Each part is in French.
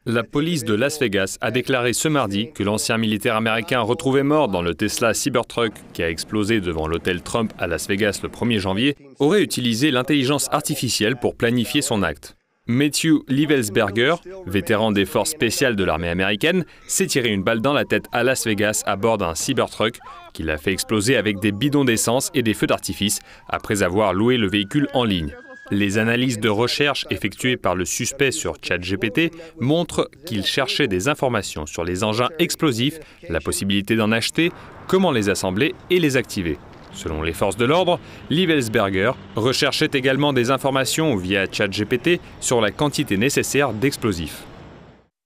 La police de Las Vegas a déclaré ce mardi que l'ancien militaire américain retrouvé mort dans le Tesla Cybertruck qui a explosé devant l'hôtel Trump à Las Vegas le 1er janvier aurait utilisé l'intelligence artificielle pour planifier son acte. Matthew Livelsberger, vétéran des forces spéciales de l'armée américaine, s'est tiré une balle dans la tête à Las Vegas à bord d'un Cybertruck qu'il a fait exploser avec des bidons d'essence et des feux d'artifice après avoir loué le véhicule en ligne. Les analyses de recherche effectuées par le suspect sur ChatGPT montrent qu'il cherchait des informations sur les engins explosifs, la possibilité d'en acheter, comment les assembler et les activer. Selon les forces de l'ordre, Livelsberger recherchait également des informations via ChatGPT sur la quantité nécessaire d'explosifs.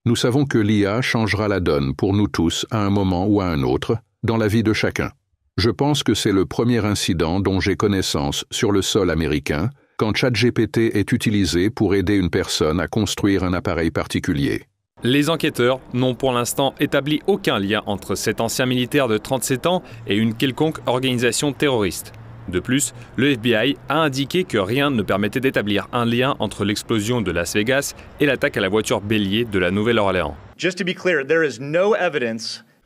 Nous savons que l'IA changera la donne pour nous tous à un moment ou à un autre dans la vie de chacun. Je pense que c'est le premier incident dont j'ai connaissance sur le sol américain quand ChatGPT est utilisé pour aider une personne à construire un appareil particulier. Les enquêteurs n'ont pour l'instant établi aucun lien entre cet ancien militaire de 37 ans et une quelconque organisation terroriste. De plus, le FBI a indiqué que rien ne permettait d'établir un lien entre l'explosion de Las Vegas et l'attaque à la voiture bélier de la Nouvelle-Orléans.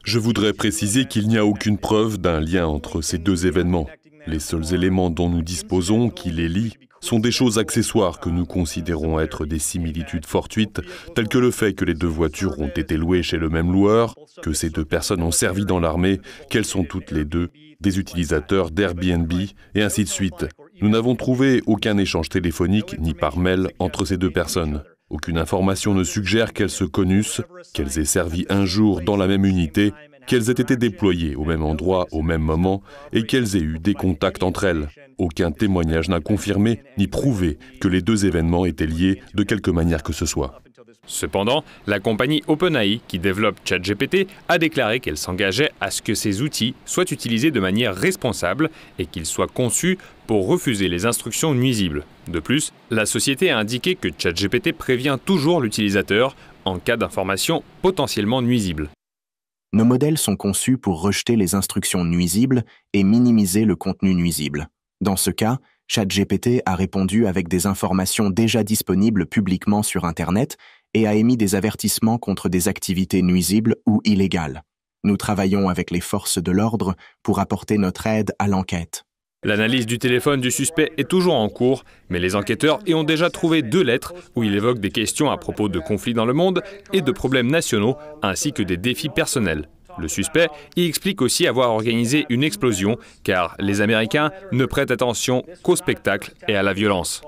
Je voudrais préciser qu'il n'y a aucune preuve d'un lien entre ces deux événements. Les seuls éléments dont nous disposons qui les lient sont des choses accessoires que nous considérons être des similitudes fortuites, telles que le fait que les deux voitures ont été louées chez le même loueur, que ces deux personnes ont servi dans l'armée, qu'elles sont toutes les deux des utilisateurs d'Airbnb, et ainsi de suite. Nous n'avons trouvé aucun échange téléphonique ni par mail entre ces deux personnes. Aucune information ne suggère qu'elles se connussent, qu'elles aient servi un jour dans la même unité, qu'elles aient été déployées au même endroit au même moment et qu'elles aient eu des contacts entre elles. Aucun témoignage n'a confirmé ni prouvé que les deux événements étaient liés de quelque manière que ce soit. Cependant, la compagnie OpenAI, qui développe ChatGPT, a déclaré qu'elle s'engageait à ce que ces outils soient utilisés de manière responsable et qu'ils soient conçus pour refuser les instructions nuisibles. De plus, la société a indiqué que ChatGPT prévient toujours l'utilisateur en cas d'informations potentiellement nuisibles. Nos modèles sont conçus pour rejeter les instructions nuisibles et minimiser le contenu nuisible. Dans ce cas, ChatGPT a répondu avec des informations déjà disponibles publiquement sur Internet et a émis des avertissements contre des activités nuisibles ou illégales. Nous travaillons avec les forces de l'ordre pour apporter notre aide à l'enquête. L'analyse du téléphone du suspect est toujours en cours, mais les enquêteurs y ont déjà trouvé 2 lettres où il évoque des questions à propos de conflits dans le monde et de problèmes nationaux, ainsi que des défis personnels. Le suspect y explique aussi avoir organisé une explosion, car les Américains ne prêtent attention qu'au spectacle et à la violence.